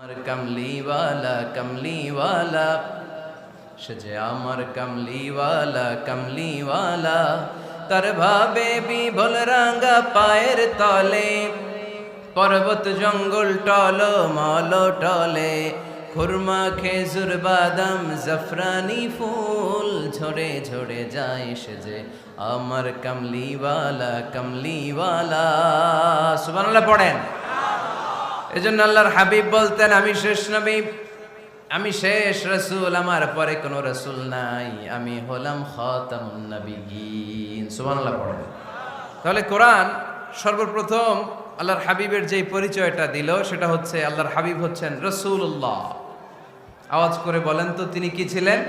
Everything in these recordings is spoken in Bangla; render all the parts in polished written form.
कमलीवाला कमलीवाला सजे आमर कमलीवाला कमलीवाला तार भावे বিভোল রাঙ্গা পায়ের তলে পর্বত জঙ্গল টলো মলো টলে খুরমা খেজুর বাদাম জাফরানি ফুল ঝরে ঝরে যায় সেজে আমার কমলীওয়ালা কমলীওয়ালা সুবহানাল্লাহ পড়েন। এজন্য আল্লাহর হাবিব বলতেন আমি শেষ নবী, আমি শেষ রাসূল, আমার পরে কোনো রাসূল নাই, আমি হলাম খাতামুন নবিয়্যিন। সুবহানাল্লাহ পড়েন। তাহলে কোরআন সর্বপ্রথম আল্লাহর হাবিবের যে পরিচয়টা দিল সেটা হচ্ছে আল্লাহর হাবিব হচ্ছেন রাসূলুল্লাহ। আওয়াজ করে বলেন তো তিনি কি ছিলেন?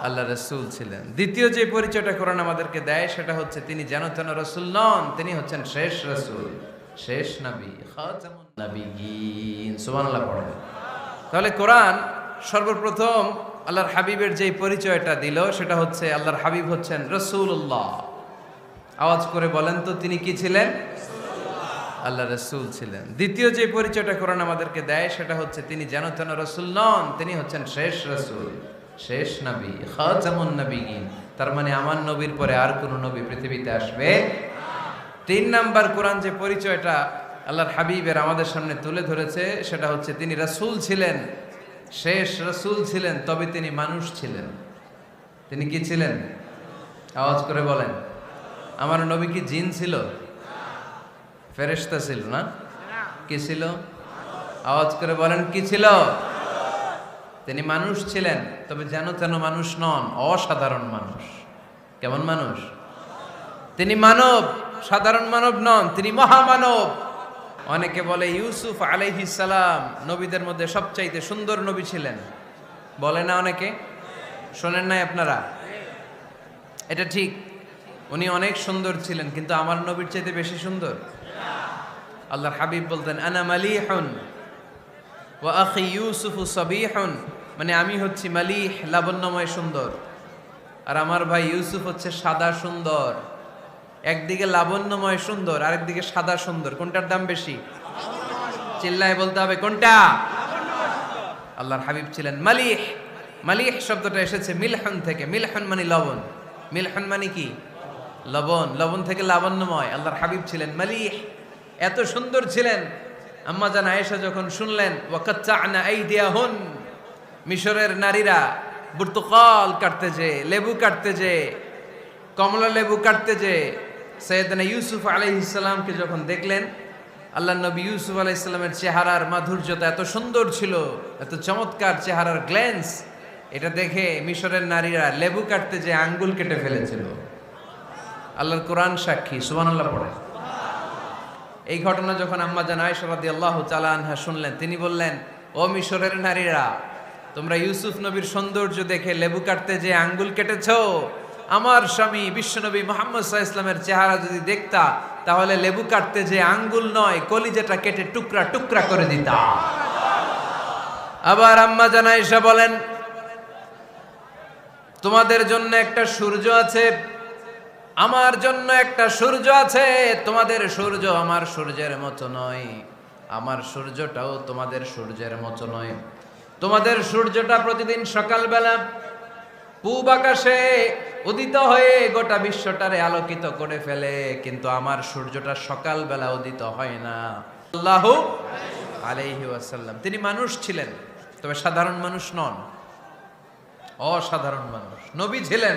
আল্লাহ রাসূল ছিলেন। দ্বিতীয় যে পরিচয়টা কোরআন আমাদেরকে দেয় সেটা হচ্ছে তিনি যেন তেন রাসূল নন, তিনি হচ্ছেন শেষ রাসূল, শেষ নবী, খাতামুন নবিয়্যিন। সুবহানাল্লাহ পড়েন। তাহলে কোরআন সর্বপ্রথম আল্লাহর হাবিবের যে পরিচয়টা দিল সেটা হচ্ছে আল্লাহর হাবিব হচ্ছেন রাসূলুল্লাহ। আওয়াজ করে বলেন তো তিনি কি ছিলেন? আল্লাহ রাসূল ছিলেন। দ্বিতীয় যে পরিচয়টা কোরআন আমাদেরকে দেয় সেটা হচ্ছে তিনি যেন তেন রাসূল নন, তিনি হচ্ছেন শেষ রাসূল, শেষ নবী, খাতামুন নবিয়্যিন। তার মানে আমার নবীর পরে আর কোন নবী পৃথিবীতে আসবে। তিন নাম্বার কোরআন যে পরিচয়টা আল্লাহর হাবিবের আমাদের সামনে তুলে ধরেছে সেটা হচ্ছে তিনি রাসূল ছিলেন, শেষ রাসূল ছিলেন, তবে তিনি মানুষ ছিলেন। তিনি কি ছিলেন? আওয়াজ করে বলেন। আমার নবী কি জিন ছিল? ফেরেশতা ছিল না? কি ছিল? আওয়াজ করে বলেন কি ছিল? তিনি মানুষ ছিলেন, তবে যেন তেন মানুষ নন, অসাধারণ মানুষ। কেমন মানুষ? তিনি মানব, সাধারণ মানব নন, তিনি মহামানব। অনেকে বলে ইউসুফ আলাইহিস সালাম নবীদের মধ্যে সবচাইতে সুন্দর নবী ছিলেন, বলে না অনেকে? শোনেন নাই আপনারা? এটা ঠিক, উনি অনেক সুন্দর ছিলেন, কিন্তু আমার নবীর চাইতে বেশি সুন্দর। আল্লাহর হাবিব বলতেন আনা মালিহুন ওয়া আখি ইউসুফু সাবিহুন, মানে আমি হচ্ছি মালিহ, লাবণ্যময় সুন্দর, আর আমার ভাই ইউসুফ হচ্ছে সাদা সুন্দর। একদিকে লাবণ্যময় সুন্দর, আরেকদিকে সাদা সুন্দর, কোনটার দাম বেশি? চিল্লায় বলতে হবে কোনটা? আল্লাহর হাবিব ছিলেন মালিহ। মালিহ শব্দটা এসেছে মিলহন থেকে। মিলহন মানে লবণ, মিলহন মানে কি? লবণ, লবণ থেকে লাবণ্যময়। আল্লাহর হাবিব ছিলেন মালিহ, এত সুন্দর ছিলেন। আম্মা জান আয়েশা যখন শুনলেন ওয়াকাত্তা'না আইদিয়াহুন, মিশরের নারীরা বুর্তুকাল কাটতে যে, লেবু কাটতে যে, কমলা লেবু কাটতে যে সাইয়েদনা ইউসুফ আলাইহিস সালামকে যখন দেখলেন, আল্লাহ নবী ইউসুফ আলাইহিস সালামের চেহারার মাধুর্যতা এত সুন্দর ছিল, এত চমৎকার চেহারার গ্ল্যান্স, এটা দেখে মিশরের নারীরা লেবু কাটতে যে আঙ্গুল কেটে ফেলেছিল। আল্লাহর কোরআন সাক্ষী। সুবহানাল্লাহ পড়ে। এই ঘটনা যখন আম্মা জান আয়েশা রাদিয়াল্লাহু তাআলা আনহা শুনলেন, তিনি বললেন ও মিশরের নারীরা, তোমরা ইউসুফ নবীর সৌন্দর্য দেখে লেবু কাটতে যে আঙ্গুল কেটেছো, আমার স্বামী বিশ্বনবী মুহাম্মদ সাল্লাল্লাহু আলাইহি ওয়াসাল্লামের চেহারা যদি দেখতা, তাহলে লেবু কাটতে যে আঙ্গুল নয়, কলিজাটা কেটে টুকরা টুকরা করে দিতা। আবার আম্মা জান আয়েশা বলেন তোমাদের জন্য একটা সূর্য আছে, আমার জন্য একটা সূর্য আছে, তোমাদের সূর্য আমার সূর্যের মতো নয়, আমার সূর্যটাও তোমাদের সূর্যের মতো নয়। তোমাদের সূর্যটা প্রতিদিন সকালবেলা পূব আকাশে উদিত হয়ে গোটা বিশ্বটারে আলোকিত করে ফেলে, কিন্তু আমার সূর্যটা সকালবেলা উদিত হয় না। সাল্লাল্লাহু আলাইহি ওয়াসাল্লাম। তিনি মানুষ ছিলেন, তবে সাধারণ মানুষ নন, অসাধারণ মানুষ। নবী ছিলেন,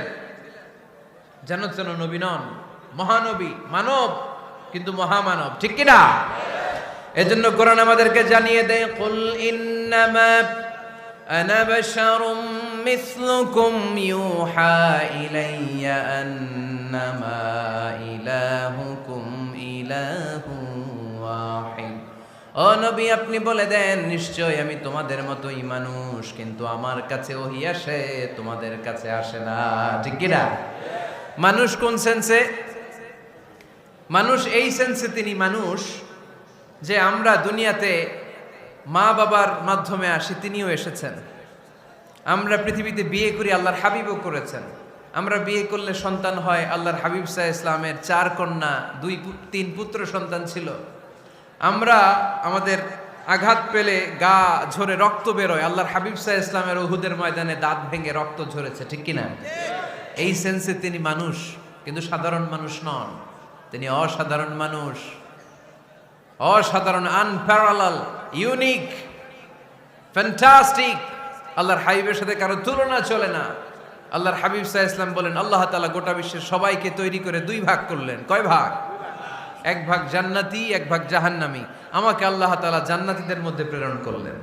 যেন তেন নবী নন, মহানবী, মানব কিন্তু মহামানব, ঠিক কিনা? এজন্য কোরআন আমাদেরকে জানিয়ে দেয় কুল ইন্নামা আনা বাশারুম মিসলুকুম ইউহা ইলাইয়া আন্নামা ইলাহুকুম ইলাহু ওয়াহিদ। ও নবী আপনি বলে দেন নিশ্চয় আমি তোমাদের মতোই মানুষ, কিন্তু আমার কাছে ওহী আসে, তোমাদের কাছে আসে না, ঠিক কিনা? মানুষ কোন সেন্সে? মানুষ এই সেন্সে তিনি মানুষ যে আমরা দুনিয়াতে মা বাবার মাধ্যমে আসি, তিনিও এসেছেন। আমরা পৃথিবীতে বিয়ে করি, আল্লাহর হাবিবও করেছেন। আমরা বিয়ে করলে সন্তান হয়, আল্লাহর হাবিব সাল্লাল্লাহু আলাইহি ওয়াসাল্লামের 4 কন্যা 3 পুত্র সন্তান ছিল। আমরা আমাদের আঘাত পেলে গা ঝরে রক্ত বেরোয়, আল্লাহর হাবিব সাল্লাল্লাহু আলাইহি ইসলামের উহুদের ময়দানে দাঁত ভেঙে রক্ত ঝরেছে, ঠিক কিনা? এই সেন্সে তিনি মানুষ, কিন্তু সাধারণ মানুষ নন, তিনি অসাধারণ মানুষ, অসাধারণ, আনপ্যারালাল, ইউনিক, ফ্যান্টাস্টিক। আল্লাহর হাবিবের সাথে কারো তুলনা চলে না। আল্লাহর হাবিব সাল্লাল্লাহু আলাইহি ওয়াসাল্লাম বলেন, আল্লাহ তাআলা গোটা বিশ্বের সবাইকে তৈরি করে দুই ভাগ করলেন। কয় ভাগ? এক ভাগ জান্নাতি, এক ভাগ জাহান্নামী। আমাকে আল্লাহ তাআলা জান্নাতীদের মধ্যে প্রেরণ করলেন।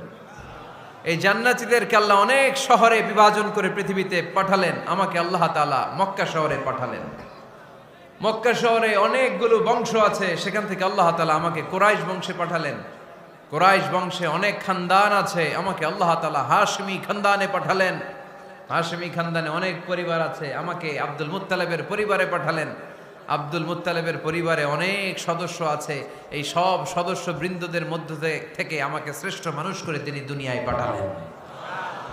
এই জান্নাতীদেরকে আল্লাহ অনেক শহরে বিভাজন করে পৃথিবীতে পাঠালেন, আমাকে আল্লাহ তাআলা মক্কা শহরে পাঠালেন। মক্কা শহরে অনেকগুলো বংশ আছে, সেখান থেকে আল্লাহ তাআলা আমাকে কুরাইশ বংশে পাঠালেন। কুরাইশ বংশে অনেক খানদান আছে, আমাকে আল্লাহ তাআলা হাশমি খানদানে পাঠালেন। হাশমি খানদানে অনেক পরিবার আছে, আমাকে আব্দুল মুত্তালিবের পরিবারে পাঠালেন। আব্দুল মুত্তালিবের পরিবারে অনেক সদস্য আছে, এই সব সদস্য বৃন্দদের মধ্যে থেকে আমাকে শ্রেষ্ঠ মানুষ করে তিনি দুনিয়ায় পাঠালেন।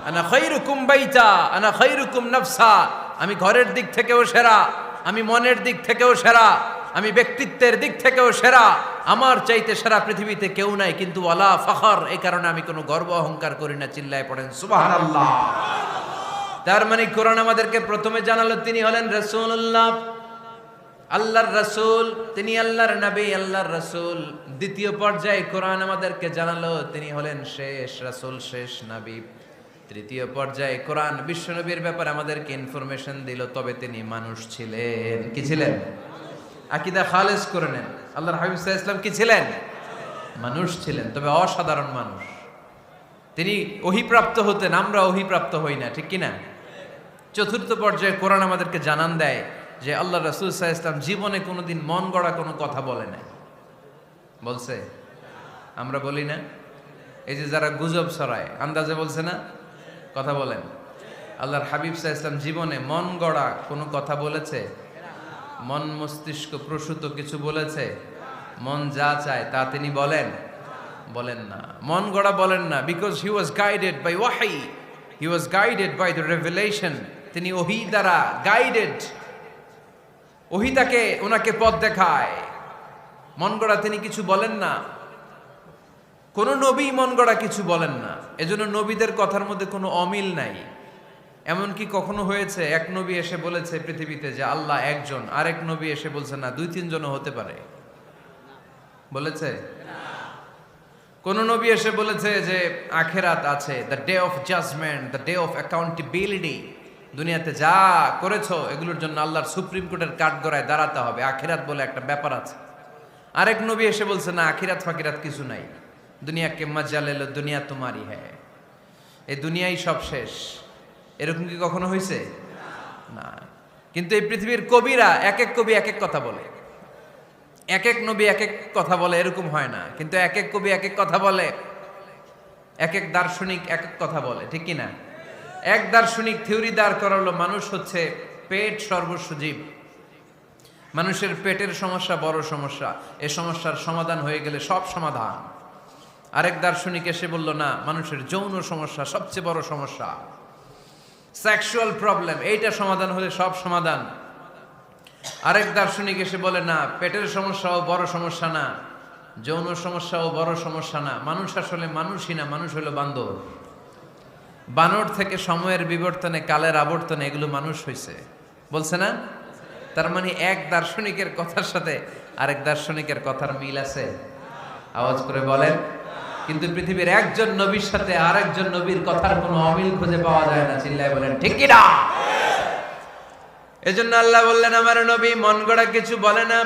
আনা খায়রুকুম বাইতা আনা খায়রুকুম নাফসা, আমি ঘরের দিক থেকেও সেরা, আমি মনের দিক থেকেও সেরা, আমি ব্যক্তিত্বের দিক থেকেও সেরা, আমার চাইতে সেরা পৃথিবীতে কেউ নাই। কিন্তু ওয়ালা ফখর, এই কারণে আমি কোনো গর্ব অহংকার করি না। চিল্লায় পড়েন সুবহানাল্লাহ। তার মানে কোরআন আমাদেরকে প্রথমে জানালো তিনি হলেন রাসূলুল্লাহ, আল্লাহর রাসূল, তিনি আল্লাহর নবী, আল্লাহর রাসূল। দ্বিতীয় পর্যায়ে কোরআন আমাদেরকে জানালো তিনি হলেন শেষ রাসূল, শেষ নবী। তৃতীয় পর্যায়ে কোরআন বিশ্বনবীর ব্যাপারে আমাদেরকে ইনফরমেশন দিল, তবে তিনি মানুষ ছিলেন। কি ছিলেন? আকীদা খালেস করে নেন, আল্লাহর হাবিব সাল্লাল্লাহু আলাইহি ওয়াসাল্লাম কি ছিলেন? মানুষ ছিলেন, তবে অসাধারণ মানুষ। তিনি ওহীপ্রাপ্ত হতেন, আমরা ওহীপ্রাপ্ত হই না, ঠিক কিনা? চতুর্থ পর্যায়ে কোরআন আমাদেরকে জানান দেয় যে আল্লাহ রাসূল সাল্লাল্লাহু আলাইহি ওয়াসাল্লাম জীবনে কোনোদিন মন গড়া কোনো কথা বলে নাই। বলছে? আমরা বলি না? এই যে যারা গুজব ছড়ায়, আন্দাজে বলছে না, কথা বলেন। আল্লাহর হাবিব সাল্লাল্লাহু আলাইহি ওয়াসাল্লাম জীবনে মন গড়া কোনো কথা বলেছে? মন মস্তিষ্ক প্রসূত কিছু বলেছে? মন যা চায় তা তিনি বলেন না, মন গড়া বলেন না। Because he was guided by ওয়াহি, he was guided by the revelation. তিনি ওহী দ্বারা গাইডেড, ওহী তাকে ওনাকে পথ দেখায়। মন গড়া তিনি কিছু বলেন না, কোন নবী মন গড়া কিছু বলেন না। এজন্য নবীদের কথার মধ্যে কোনো অমিল নাই। এমনকি কখনো হয়েছে এক নবী এসে বলেছে পৃথিবীতে যে আল্লাহ একজন, আরেক নবী এসে বলছে না, দুই তিনজনও হতে পারে? বলেছে? কোন নবী এসে বলেছে যে আখিরাত আছে, the day of judgment, the day of accountability, দুনিয়াতে যা করেছো এগুলোর জন্য আল্লাহর সুপ্রিম কোর্টের কাঠগড়ায় দাঁড়াতে হবে, আখিরাত বলে একটা ব্যাপার আছে। আরেক নবী এসে বলছে না, আখিরাত ফাকিরাত কিছু নাই, দুনিয়াকে মজা লেলো, দুনিয়া তোমারই হ্যায়, এই দুনিয়াই সব শেষ। এরকম কি কখনো হয়েছে? না। কিন্তু এই পৃথিবীর কবিরা এক এক কবি এক এক কথা বলে, এক এক নবী এক এক কথা বলে, এরকম হয় না। কিন্তু এক এক কবি এক এক কথা বলে, এক এক দার্শনিক এক এক কথা বলে, ঠিক কি না? এক দার্শনিক থিওরি দাঁড় করালো, মানুষ হচ্ছে পেট সর্বস্ব জীব, মানুষের পেটের সমস্যা বড় সমস্যা, এ সমস্যার সমাধান হয়ে গেলে সব সমাধান। আরেক দার্শনিক এসে বলল না, মানুষের যৌন সমস্যা সবচেয়ে বড় সমস্যা, সেক্সুয়াল প্রবলেম, এইটা সমাধান হলে সব সমাধান। আরেক দার্শনিক এসে বলে না, পেটের সমস্যাও বড় সমস্যা না, যৌন সমস্যাও বড় সমস্যা না, মানুষ আসলে মানুষই না, মানুষ হলো বান্দর। বানর থেকে সময়ের বিবর্তনে, কালের আবর্তনে এগুলো মানুষ হয়েছে, বলছে না? তার মানে এক দার্শনিকের কথার সাথে আরেক দার্শনিকের কথার মিল আছে? আওয়াজ করে বলেন। কিন্তু পৃথিবীর একজন নবীর সাথে আরেকজন নবীর কথার কোনো অমিল খুঁজে পাওয়া যায় না। চিল্লায় বলেন ঠিক কি না? এজন্য আল্লাহ বললেন আমার নবী মন গড়া কিছু বলে না।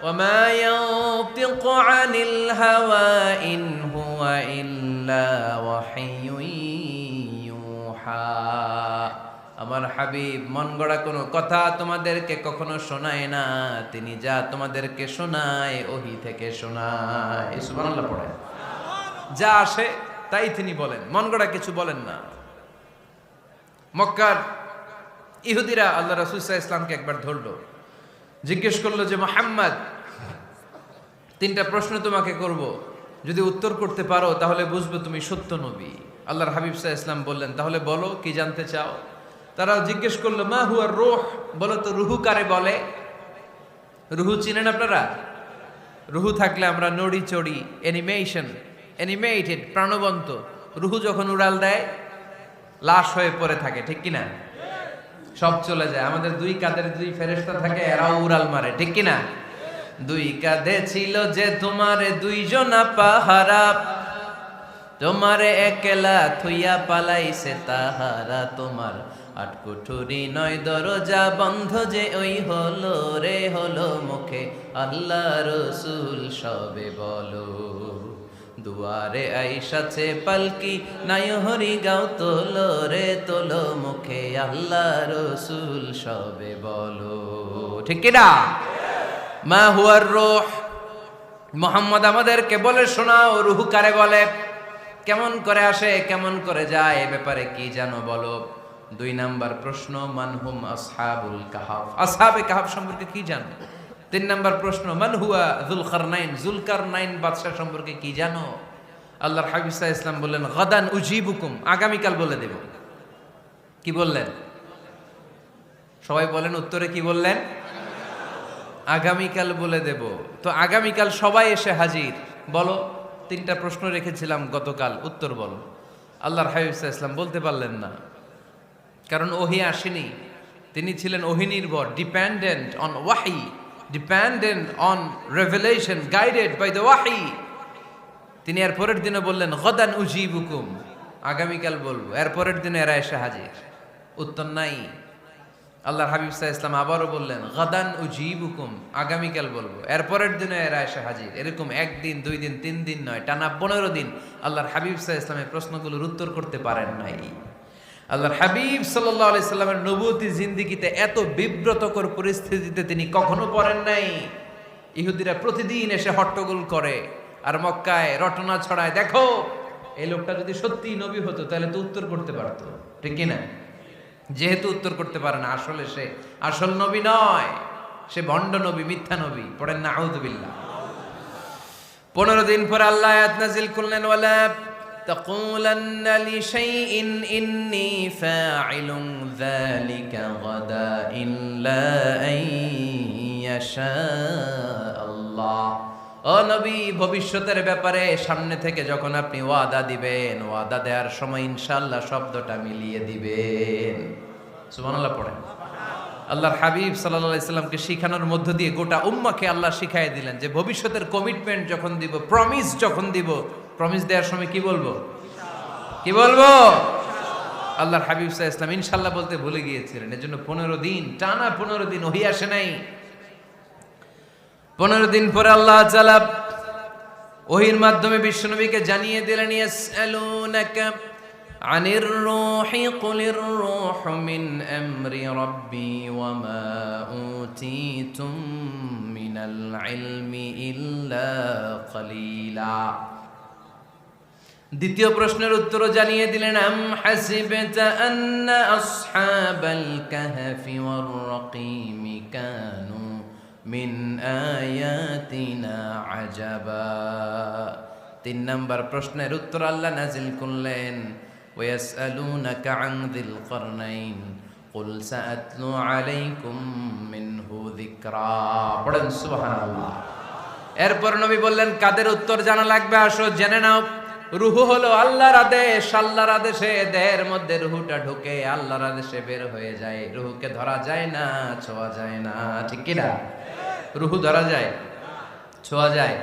ওয়ামা ইয়ানতিকু আনিল হাওয়া ইন হুয়া ইল্লা ওয়াহিয়ুন ইউহা। আমার হাবিব মন গড়া কোনো কথা তোমাদেরকে কখনো শোনায় না, তিনি যা তোমাদেরকে শোনায় ওহী থেকে শোনায়। সুবহানাল্লাহ পড়ে। যা আসে তাই তিনি বলেন, মন গড়া কিছু বলেন না। মক্কার ইহুদিরা আল্লাহ রাসূল সাল্লাল্লাহু আলাইহি ওয়াসাল্লামকে একবার ধরলো, জিজ্ঞেস করলো যে মুহাম্মদ, তিনটা প্রশ্ন তোমাকে করব, যদি উত্তর করতে পারো তাহলে বুঝবো তুমি সত্য নবী। আল্লাহর হাবিব সাল্লাল্লাহু আলাইহি ওয়াসাল্লাম বললেন, তাহলে বলো কি জানতে চাও? তারা জিজ্ঞেস করলো মা হুয়া রূহ, বলো তো রুহু কারে বলে? রুহু চিনেন আপনারা? রুহু থাকলে আমরা নড়ি চড়ি, অ্যানিমেশন, অ্যানিমেটেড, প্রাণবন্ত। রুহু যখন উড়াল দেয় লাশ হয়ে পড়ে থাকে, ঠিক কিনা? সব চলে যায়। আমাদের দুই কাঁধের দুই ফেরেশতা থাকে, এরাও উড়াল মারে, ঠিক কিনা? দুই কাঁধে ছিল যে তোমারে দুইজনা পাহারা, তোমারে একলা থুইয়া পালাইছে তাহারা। তোমার আটকুঠুরি নয় দরজা বন্ধ যে ওই হলো রে হলো মুখে আল্লাহ রসুল সবে বলো। দুয়ারে আইসাছে পালকি নাই হরি গাও তোলো রে তোলো মুখে আল্লাহ রসুল সবে বলো, ঠিক কিনা? মা হুয়ার রূহ, মুহাম্মদ আমাদেরকে বলে শোনাও রুহ কারে বলে, কেমন করে আসে, কেমন করে যায়, এ ব্যাপারে কি জানো বলো। 2 নাম্বার প্রশ্ন, মানহুম আসহাবুল কাহাফ, আসহাবে কাহাফ সম্পর্কে কি জানো। 3 নাম্বার প্রশ্ন, মান হুয়া যুলকারনাইন, যুলকারনাইন বাদশা সম্পর্কে কি জানো। আল্লাহর হাবিব সাল্লাল্লাহু আলাইহি ওয়াসাল্লাম বললেন গাদান উজিবুকুম, আগামীকাল বলে দেব। কি বললেন? সবাই বলেন উত্তরে কি বললেন? আগামীকাল বলে দেব। তো আগামীকাল সবাই এসে হাজির। বলো, 3টা প্রশ্ন রেখেছিলাম গতকাল, উত্তর বলো। আল্লাহর হাবিব সাল্লাল্লাহু আলাইহি ওয়াসাল্লাম বলতে পারলেন না, কারণ ওহী আসেনি। তিনি ছিলেন ওহী নির্ভর, ডিপেন্ডেন্ট অন ওয়াহি, dependent on revelation, guided by the ওয়াহি। তিনি এর পরের দিনে বললেন গাদান উজিবুকুম, আগামীকাল বলবো। এর পরের দিনে এরা এসে হাজির, উত্তর নাই। আল্লাহর হাবিব সাল্লাল্লাহু আলাইহি ওয়াসাল্লাম আবারও বললেন গাদান উজিবুকুম, আগামীকাল বলবো। এর পরের দিনে এরা এসে হাজির। এরকম 1 দিন 2 দিন 3 দিন নয়, টানা 15 দিন আল্লাহর হাবিব সাল্লাল্লাহু আলাইহি ওয়াসাল্লামের প্রশ্নগুলোর উত্তর করতে পারেন নাই। আল্লাহর হাবিব সাল্লাল্লাহু আলাইহি সাল্লামের নবুয়তি জিন্দেগিতে এত বিব্রতকর পরিস্থিতিতে তিনি কখনো পড়েন নাই। ইহুদিরা প্রতিদিন এসে হট্টগোল করে আর মক্কায় রটনা ছড়ায়, দেখো এই লোকটা যদি সত্যি নবী হতো তাহলে তো উত্তর করতে পারতো, ঠিক কিনা? যেহেতু উত্তর করতে পারে না, আসলে সে আসল নবী নয়, সে ভণ্ড নবী, মিথ্যা নবী। পড়েন না আউযুবিল্লাহ। 15 দিন পর আল্লাহ আয়াত নাযিল করলেন ওয়ালা তাকুলান্না লিশাইইন ইন্নী ফাইলুন যালিকা গাদা ইল্লা আইয়াশা আল্লাহ। ও নবী, ভবিষ্যতের ব্যাপারে সামনে থেকে যখন আপনি ওয়াদা দিবেন, ওয়াদা দেওয়ার সময় ইনশাআল্লাহ শব্দটা মিলিয়ে দিবেন। সুবহানাল্লাহ পড়েন। আল্লাহর হাবিব সাল্লাল্লাহু আলাইহি সাল্লামকে শিখানোর মধ্য দিয়ে গোটা উম্মাহকে আল্লাহ শিখাই দিলেন যে ভবিষ্যতের কমিটমেন্ট যখন দিব, প্রমিস যখন দিব, প্রমিস দেওয়ার সময় কি বলবো? কি বলবো? আল্লাহর হাবিব সাল্লাল্লাহু আলাইহি সাল্লাম ইনশাআল্লাহ বলতে ভুলে গিয়েছিলেন। এজন্য 15 দিন, টানা 15 দিন ওহী আসে নাই। 15 দিন পরে আল্লাহ তাআলা ওহীর মাধ্যমে বিশ্বনবীকে জানিয়ে দিলেন ইয়াসআলুনাকা আনির রূহি কুলির রূহু মিন আমরি রাব্বি ওয়া মা উতীতুম মিনাল ইলমি ইল্লা কলিলা। দ্বিতীয় প্রশ্নের উত্তরও জানিয়ে দিলেন আম হাসিবতা আন্না আসহাবাল কাহফি ওয়ার রাকিমি কানু মিন আয়াতিনা আজাবা। 3 নাম্বার প্রশ্নের উত্তর আল্লাহ নাজিল করলেন ওয়াসআলুনাকা আন যিল করনাইন কুল সাআতলু আলাইকুম মিনহু যিকরা। পড়েন সুবহানাল্লাহ। এরপর নবী বললেন কাদের উত্তর জানা লাগবে, আসো জেনে নাও। রুহু হলো আল্লাহর আদেশ, আল্লাহর আদেশে দেহের মধ্যে রুহুটা ঢুকে আল্লাহর আদেশে বের হয়ে যায়। রুহুকে ধরা যায় না, ছোঁয়া যায় না, ঠিক কি না? রুহু ধরা যায়, ছোঁয়া যায়,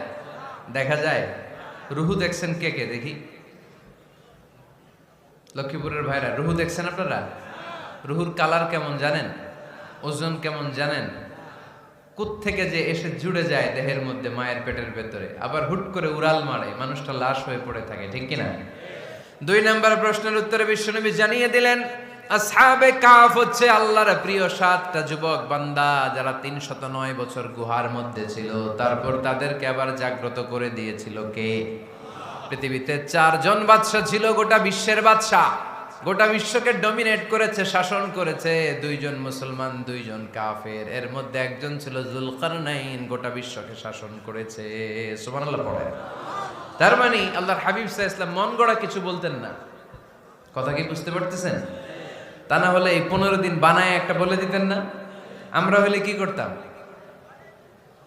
দেখা যায়। রুহু দেখছেন কে কে? দেখি লক্ষ্মীপুরের ভাইরা, রুহু দেখছেন আপনারা? রুহুর কালার কেমন জানেন? ওজন কেমন জানেন? কোত্থেকে যে এসে জুড়ে যায় দেহের মধ্যে, মায়ের পেটের ভেতরে, আবার হুট করে উড়াল মারে, মানুষটা লাশ হয়ে পড়ে থাকে, ঠিক কিনা? 2 নম্বর প্রশ্নের উত্তরে বিশ্বনবী জানিয়ে দিলেন আসহাবে কাহফ হচ্ছে আল্লাহর প্রিয় 7টা যুবক বান্দা যারা 309 বছর গুহার মধ্যে ছিল। তারপর তাদেরকে আবার জাগ্রত করে দিয়েছিল কে? পৃথিবীতে 4 জন বাদশা ছিল, গোটা বিশ্বের বাদশা, গোটা বিশ্বকে ডমিনেট করেছে, শাসন করেছে। 2 জন মুসলমান, 2 জন কাফের। এর মধ্যে একজন ছিল যুলকারনাইন, গোটা বিশ্বকে শাসন করেছে। সুবহানাল্লাহ পড়ে। তার মানে আল্লাহর হাবিব সাল্লাল্লাহু আলাইহি ওয়াসাল্লাম মন গড়া কিছু বলতেন না। কথা কি বুঝতে পারতেছেন? তা না হলে এই 15 দিন বানায় একটা বলে দিতেন না? আমরা হলে কি করতাম?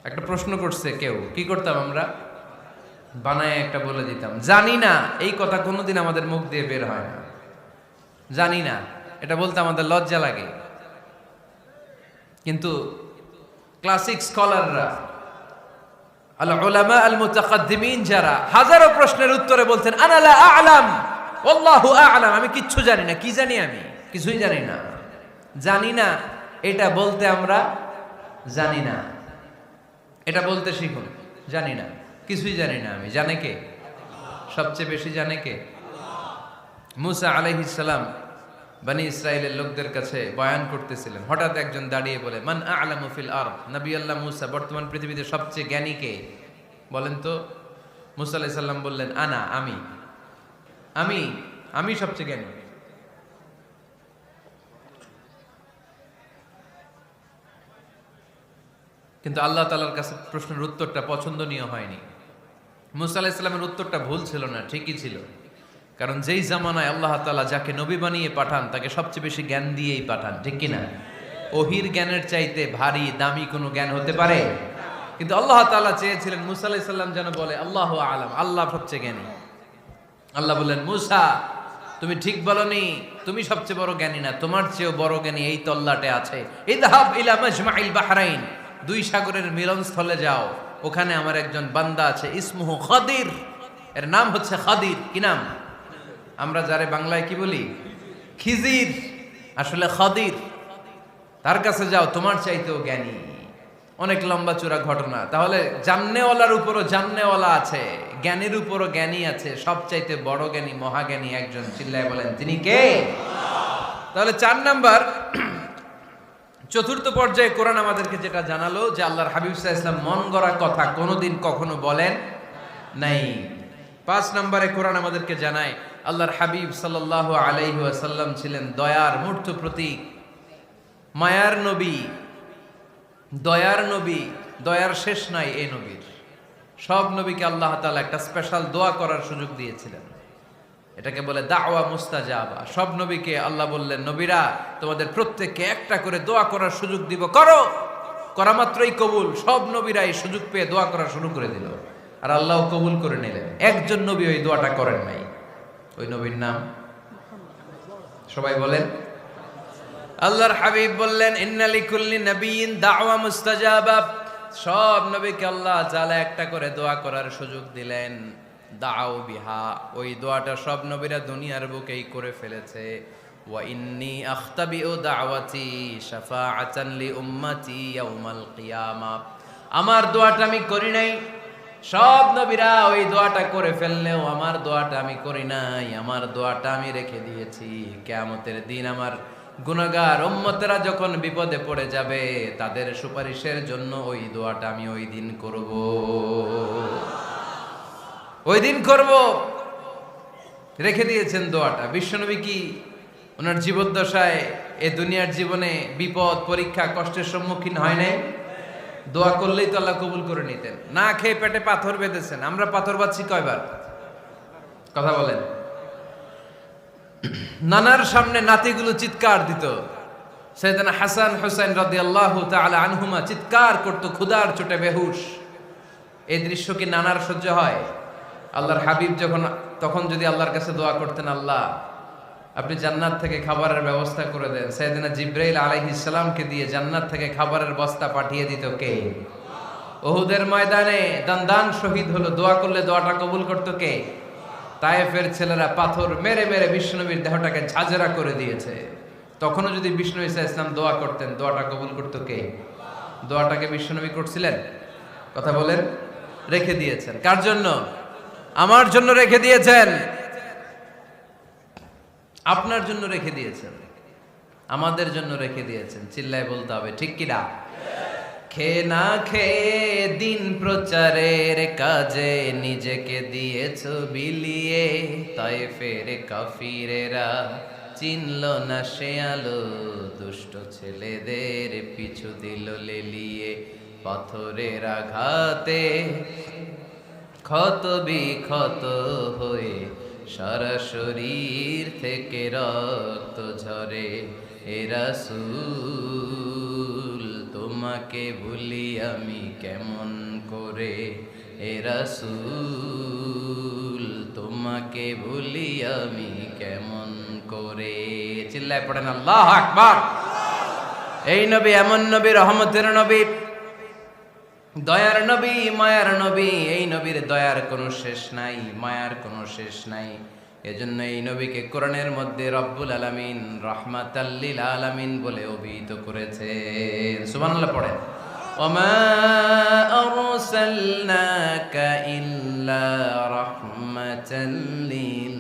একটা প্রশ্ন করছে কেউ, কি করতাম আমরা? বানায় একটা বলে দিতাম, জানি না। এই কথা কোনোদিন আমাদের মুখ দিয়ে বের হয় না, জানি না, এটা বলতে আমাদের লজ্জা লাগে। কিন্তু ক্লাসিক স্কলাররা, আল উলামা আল মুতাকাদ্দিমিন, যারা হাজারো প্রশ্নের উত্তরে বলতেন আনা লা আ'লাম ওয়াল্লাহু আ'লাম, আমি কিচ্ছু জানি না। কি জানি? আমি কিছুই জানি না। জানি না এটা বলতে আমরা জানি না, এটা বলতে শিখুন। জানি না, কিছুই জানি না আমি। জানে কে? সবচেয়ে বেশি জানে কে? মুসা আলাইহিস সালাম বনি ইসরাইলের লোকদের কাছে বয়ান করতেছিলেন। হঠাৎ একজন দাঁড়িয়ে বলে, মান আ'লামু ফিল আরদ, নবী আল্লাহ মুসা, বর্তমান পৃথিবীতে সবচেয়ে জ্ঞানী কে বলেন তো? মুসা আলাইহিস সালাম বললেন, আনা, আমি আমি আমি সবচেয়ে জ্ঞানী। কিন্তু আল্লাহ তাআলার কাছে প্রশ্নের উত্তরটা পছন্দনীয় হয়নি। মুসা আলাইহিস সালামের উত্তরটা ভুল ছিল না, ঠিকই ছিল। কারণ যেই জামানায় আল্লাহ তাআলা যাকে নবী বানিয়ে পাঠান তাকে সবচেয়ে বেশি জ্ঞান দিয়েই পাঠান, ঠিক কিনা? ওহির জ্ঞানের চাইতে ভারী দামি কোনো জ্ঞান হতে পারে? কিন্তু আল্লাহ তাআলা চেয়েছিলেন মুসা আলাইহিস সালাম যেন বলে আল্লাহু আ'লাম, আল্লাহ সবচেয়ে জ্ঞানী। আল্লাহ বললেন, মুসা তুমি ঠিক বলনি, তুমি সবচেয়ে বড় জ্ঞানী না, তোমার চেয়েও বড় জ্ঞানী এই তল্লাটে আছে। ইযহাব ইলা মাজমাইল বাহরাইন, দুই সাগরের মিলনস্থলে যাও, ওখানে আমার একজন বান্দা আছে, ইসমুহু খাদির, এর নাম হচ্ছে খাদির। কি নাম? আমরা যারে বাংলায় কি বলি? খিজির, আসলে খাদির। তার কাছে যাও, তোমার চাইতেও জ্ঞানী। অনেক লম্বা চূড়া ঘটনা। তাহলে জান্নেওয়ালার উপরও জান্নেওয়ালা আছে, জ্ঞানীর উপরও জ্ঞানী আছে। সবচাইতে বড় জ্ঞানী, মহাজ্ঞানী একজন, চিল্লায় বলেন তিনি কে? তাহলে 4 নাম্বার, চতুর্থ পর্যায়ে কোরআন আমাদেরকে যেটা জানালো যে আল্লাহর হাবিব সাল্লাল্লাহু আলাইহি ওয়াসাল্লাম মন গড়া কথা কোনোদিন কখনো বলেন নাই। 5 নম্বরে কোরআন আমাদেরকে জানায় আল্লাহর হাবিব সাল্লাল্লাহু আলাইহি ওয়াসাল্লাম ছিলেন দয়ার মূর্ত প্রতীক, মায়ার নবী, দয়ার নবী। দয়ার শেষ নাই এই নবীর। সব নবীকে আল্লাহ তাআলা একটা স্পেশাল দোয়া করার সুযোগ দিয়েছিলেন, এটাকে বলে দাওয়া মুস্তাজাবা। সব নবীকে আল্লাহ বললেন, নবীরা তোমাদের প্রত্যেককে একটা করে দোয়া করার সুযোগ দিব, করো। করা মাত্রই কবুল। সব নবীরা এই সুযোগ পেয়ে দোয়া করা শুরু করে দিল, আর আল্লাহ কবুল করে নিলেন। একজন নবী ওই দোয়াটা করেন নাই। ওই নবীর নাম সবাই বলেন। আল্লাহর হাবিব বললেন, ইন্না লিকুল্লি নাবিয়্যিন দাওয়া মুস্তাজাবা। সব নবীকে আল্লাহ তাআলা একটা করে দোয়া করার সুযোগ দিলেন। দাও বিহা, ওই দোয়াটা সব নবীরা দুনিয়ার বুকেই করে ফেলেছে। ওয়া ইন্নী আখতাবিউ দাওয়াতি শাফাআতান লি উম্মতি ইয়াউমাল কিয়ামা। আমার দোয়াটা আমি করি নাই, সব নবীরা ওই দোয়াটা করে ফেললেও আমার দোয়াটা আমি করি নাই। আমার দোয়াটা আমি রেখে দিয়েছি কিয়ামতের দিন। আমার গুনাহগার উম্মতেরা যখন বিপদে পড়ে যাবে তাদের সুপারিশের জন্য ওই দোয়াটা আমি ওই দিন করব, ওই দিন করব। রেখে দিয়েছেন দোয়াটা। বিশ্বনবী কি ওনার জীবদ্দশায় এ দুনিয়ার জীবনে বিপদ, পরীক্ষা, কষ্টের সম্মুখীন হয় নাই? দোয়া করলেই তো আল্লাহ কবুল করে নিতেন। না খেয়ে পেটে পাথর বেঁধেছেন। আমরা পাথর বাঁধছি কয়বার? কথা বলেন। নানার সামনে নাতিগুলো চিৎকার দিত। সাইয়েদনা হাসান হুসাইন রাদিয়াল্লাহু তাআলা আনহুমা চিৎকার করত, ক্ষুধার চোটে বেহুশ। এই দৃশ্য কি নানার সহ্য হয়? আল্লাহর হাবিব তখন যদি আল্লাহর কাছে দোয়া করতেন, আল্লাহ আপনি জান্নাত থেকে খাবারের ব্যবস্থা করে দেন, সাইয়েদনা জিবরাইল আলাইহিস সালামকে দিয়ে জান্নাত থেকে খাবারের বস্তা পাঠিয়ে দিত কে? উহুদের ময়দানে দান শহীদ হলো, দোয়া করলে দোয়াটা কবুল করত কে? তায়েফের ছেলেরা পাথর মেরে মেরে বিষ্ণুনবীর দেহটাকে ঝাঁঝরা করে দিয়েছে। তখনও যদি বিষ্ণু ঈসা ইসলাম দোয়া করতেন, দোয়াটা কবুল করত কে? দোয়াটাকে বিষ্ণুনবী করছিলেন? কথা বলেন। রেখে দিয়েছেন। কার জন্য? আমার জন্য রেখে দিয়েছেন, আপনার জন্য রেখে দিয়েছেন, আমাদের জন্য রেখে দিয়েছেন। চিল্লায় বলতে হবে ঠিক কিনা? খেয়ে না খেয়ে দিন প্রচারের কাজে নিজেকে দিয়েছ বিলিয়ে, তায়েফের কাফিরেরা চিনল না সে আলো, দুষ্ট ছেলেদের পিছু দিল লেলিয়ে। পাথরের আঘাতে ক্ষত বিক্ষত হয়ে সারা শরীর থেকে রক্ত ঝরে। এ রাসূল তোমাকে ভুলি আমি কেমন করে, এ রাসূল তোমাকে ভুলি আমি কেমন করে। চিল্লায় পড়েন আল্লাহু আকবার। এই নবী এমন নবী, রহমতের নবী, দয়ার নবী, মায়ার নবী। এই নবীর দয়ার কোনো শেষ নাই, মায়ার কোনো শেষ নাই। এজন্য এই নবীকে কোরআনের মধ্যে রব্বুল আলামিন রাহমাতাল লিল আলামিন বলে অভিহিত করেছেন। সুবহানাল্লাহ পড়েন। ওমা আরসালনাকা ইল্লা রাহমাতাল লিল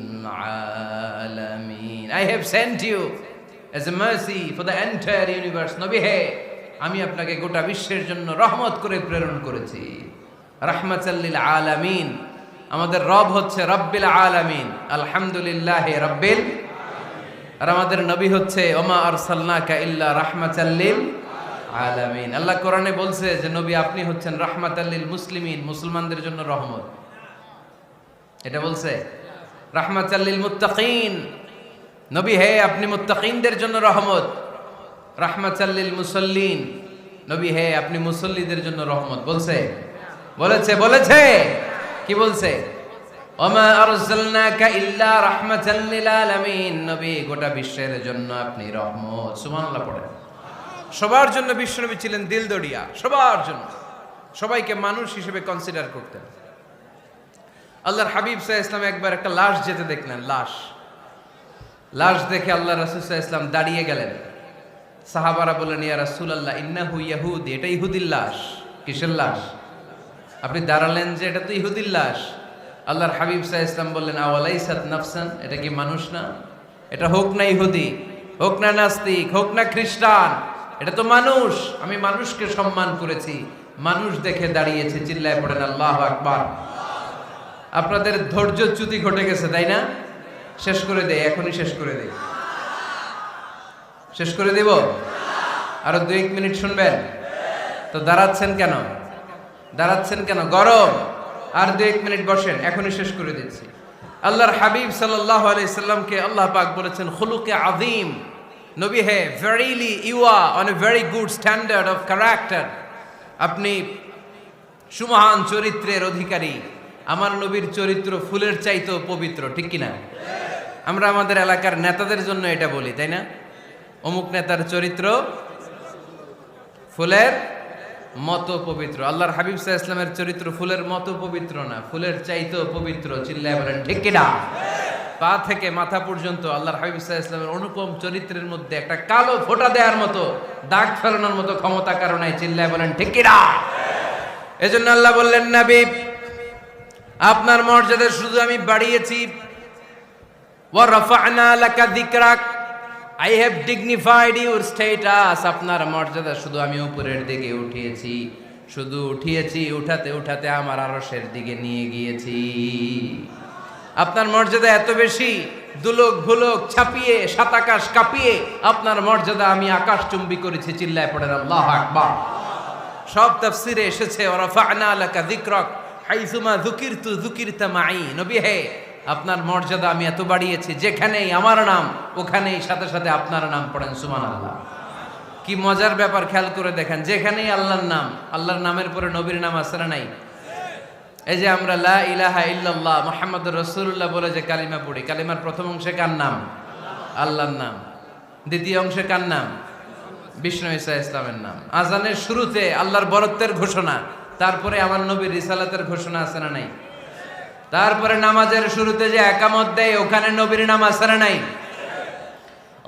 আলামিন। I have sent you as a mercy for the entire universe. নবী হে, আমি আপনাকে গোটা বিশ্বের জন্য রহমত করে প্রেরণ করেছি। রাহমাতাল লিল আলামিন। আমাদের রব হচ্ছে রব্বিল আলামিন, আলহামদুলিল্লাহি রাব্বিল। আর আমাদের নবী হচ্ছে ওমা আরসালনাকা ইল্লা রাহমাতাল লিল আলামিন। আল্লাহ কোরআনে বলছে যে নবী আপনি হচ্ছেন রাহমাতাল লিল মুসলিমিন, মুসলমানদের জন্য রহমত। এটা বলছে রাহমাতাল লিল মুত্তাকিন। নবী হে, আপনি মুত্তাকিনদের জন্য রহমত। রাহমাতাল লিল মুসাল্লিন। নবী হে, আপনি মুসল্লিদের জন্য রহমত। বলছে বলেছে কি বলছে? ওমা আরসালনাকা ইল্লা রাহমাতাল লিল আলামিন। নবী গোটা বিশ্বের জন্য আপনি রহমত। সুবহানাল্লাহ পড়েন। সবার জন্য বিশ্বনবী ছিলেন দিলদরিয়া, সবার জন্য, সবাইকে মানুষ হিসেবে কনসিডার করতেন। আল্লাহর হাবিব সাল্লাল্লাহু আলাইহি ওয়াসাল্লাম একবার একটা লাশ যেতে দেখলেন। লাশ দেখে আল্লাহ রাসূল সাল্লাল্লাহু আলাইহি ওয়াসাল্লাম দাঁড়িয়ে গেলেন। সাহাবারা বললেন, ইয়া রাসূলুল্লাহ ইন্নাহু ইয়াহুদি। এটা ইহুদির লাশ। কিসের লাশ? আপনি দাঁড়ালেন যে এটা তো ইহুদির লাশ। আল্লাহর হাবিব সাল্লাল্লাহু আলাইহি ওয়াসাল্লাম বললেন, আওয়ালাইসাত নাফসান। এটা কি মানুষ না? এটা হোক না ইহুদি, হোক না নাস্তিক, হোক না খ্রিস্টান, এটা তো মানুষ। আমি মানুষকে সম্মান করেছি, মানুষ দেখে দাঁড়িয়েছে। চিল্লায় পড়েন আল্লাহু আকবার। আপনাদের ধৈর্যচ্যুতি ঘটে গেছে, তাই না? শেষ করে দেই, এখনই শেষ করে দেই। শেষ করে দেব? আরো 2-1 মিনিট শুনবেন তো? দাঁড়াচ্ছেন কেন? গরম। আর 2-1 মিনিট বসেন, এখনই শেষ করে দিচ্ছি। আল্লাহর হাবিব সাল্লাল্লাহু আলাইহি সাল্লামকে আল্লাহ পাক বলেছেন খুলুকে আযীম। নবী হে, verily you are on a very good standard of character. আপনি সুমহান চরিত্রের অধিকারী। আমার নবীর চরিত্র ফুলের চাইতেও পবিত্র, ঠিক কিনা? আমরা আমাদের এলাকার নেতাদের জন্য এটা বলি, তাই না? অমুক নেতার চরিত্র ফুলের মতো পবিত্র। আল্লাহর হাবিব সাল্লাল্লাহু আলাইহি ওয়াসাল্লামের চরিত্র ফুলের মতো পবিত্র না, ফুলের চাইতেও পবিত্র। চিল্লায় বলেন ঠিক কিনা? পা থেকে মাথা পর্যন্ত আল্লাহর হাবিব সাল্লাল্লাহু আলাইহি ওয়াসাল্লামের অনুপম চরিত্রের মধ্যে একটা কালো ফোঁটা দেওয়ার মতো, দাগ ফেলানোর মতো ক্ষমতা কারো নাই। চিল্লায় বলেন ঠিক কিনা? এজন্য আল্লাহ বললেন, নবী আপনার মর্যাদা শুধু আমি বাড়িয়েছি। ওয়া রাফা'না লাকা যিকরাক। I have dignified your status. আপনার মর্যাদা শুধু আমি উপরের দিকে উঠিয়েছি, শুধু উঠিয়েছি, উঠাতে উঠাতে আমার আরশের দিকে নিয়ে গিয়েছি। আপনার মর্যাদা এত বেশি, দুলোক ভুলোক ছাপিয়ে, সাত আকাশ কাঁপিয়ে আপনার মর্যাদা আমি আকাশচুম্বী করেছি। চিল্লায় পড়েন আল্লাহু আকবার। সব তাফসীরে এসেছে ওয়া রাফা'না লাকা যিকরাক হাইসুমা যুকিরতু যুকিরতা মাই। নবী হে, আপনার মর্যাদা আমি এত বাড়িয়েছি, যেখানেই আমার নাম ওখানেই সাথে সাথে আপনার নাম। পড়েন সুবহানাল্লাহ। কি মজার ব্যাপার, খেয়াল করে দেখেন। যেখানেই আল্লাহর নাম, আল্লাহর নামের পরে নবীর নাম আছে না নাই? এই যে আমরা লা ইলাহা ইল্লাল্লাহ মুহাম্মাদুর রাসূলুল্লাহ বলে যে কালিমা পড়ি, কালিমার প্রথম অংশে কার নাম? আল্লাহর নাম। দ্বিতীয় অংশে কার নাম? বিষ্ণু ঈসা ইসলামের নাম। আজানের শুরুতে আল্লাহর বরত্বের ঘোষণা, তারপরে আমার নবীর রিসালাতের ঘোষণা আছে না নাই? তারপরে নামাজের শুরুতে যে একামত দেয়, ওখানে নবীর নাম আছে না নাই?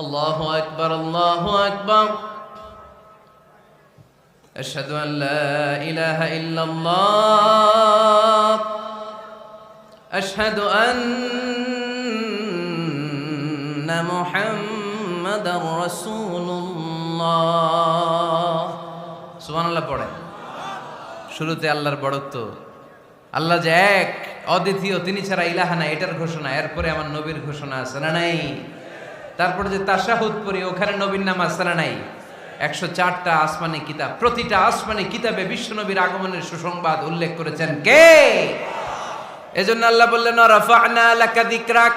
আল্লাহু আকবার, আল্লাহু আকবার। আশহাদু আন লা ইলাহা ইল্লাল্লাহ, আশহাদু আন্না মুহাম্মাদার রাসূলুল্লাহ। সুবহানাল্লাহ পড়েন। শুরুতে আল্লাহর বড়ত্ব, আল্লাহ যে এক, অদ্বিতীয়, তিনি ছাড়া ইলাহা নাই, এটার ঘোষণা। এরপরে আমার নবীর ঘোষণা আছে না নাই? তারপরে যে তাশাহুদ পড়ি, ওখানে নবীর নাম আছে না নাই? 104টা আসমানি কিতাব, প্রতিটা আসমানি কিতাবে বিশ্ব নবীর আগমনের সুসংবাদ উল্লেখ করেছেন কে? এজন্য আল্লাহ বললেন রাফা'না লাকা যিকরাক।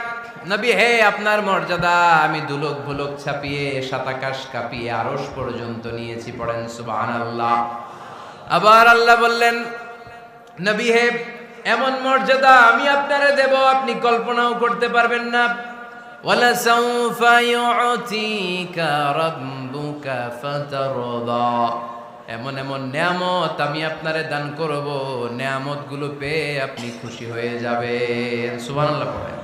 নবী হে, আপনার মর্যাদা আমি দুলোক ভুলোক ছাপিয়ে, সাত আকাশ কাঁপিয়ে আরশ পর্যন্ত নিয়েছি। পড়েন সুবহানাল্লাহ। আবার আল্লাহ বললেন, নবী হে, এমন মর্যাদা আমি আপনারে দেব আপনি কল্পনাও করতে পারবেন না। ওয়ালা সাউফা ইউতিকা রাব্বুকা ফাতারদা, এমন এমন নিয়ামত আমি আপনারে দান করব, নিয়ামতগুলো পেয়ে আপনি খুশি হয়ে যাবেন। সুবহানাল্লাহ পড়েন।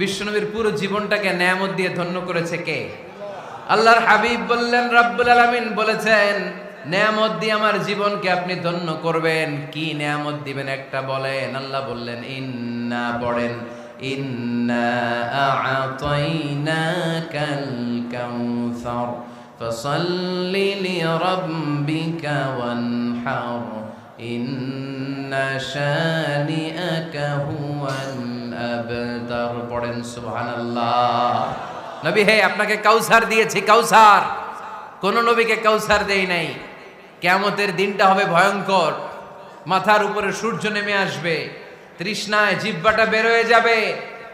বিশ্বনবীর পুরো জীবনটাকে নিয়ামত দিয়ে ধন্য করেছে কে? আল্লাহর হাবিব বললেন, রব্বুল আলামিন বলেছেন নেয়ামত দিয়ে আমার জীবনকে আপনি ধন্য করবেন। কি নেয়ামত দিবেন একটা বলেন। আল্লাহ বললেন ইন্না, পড়েন, ইন্না আ'তাইনাকাল কাউসার ফাসাল্লি লিরাব্বিকা ওয়ানহার ইন্না শানিআকা হুয়াল আবতার। পড়েন সুবহানাল্লাহ। নবী হে, আপনাকে কাউসার দিয়েছি, কাউসার। কোন নবীকে কাউসার দেই নাই। কিয়ামতের দিনটা হবে ভয়ঙ্কর। মাথার উপরে সূর্য নেমে আসবে, তৃষ্ণায় জিহ্বাটা বের হয়ে যাবে,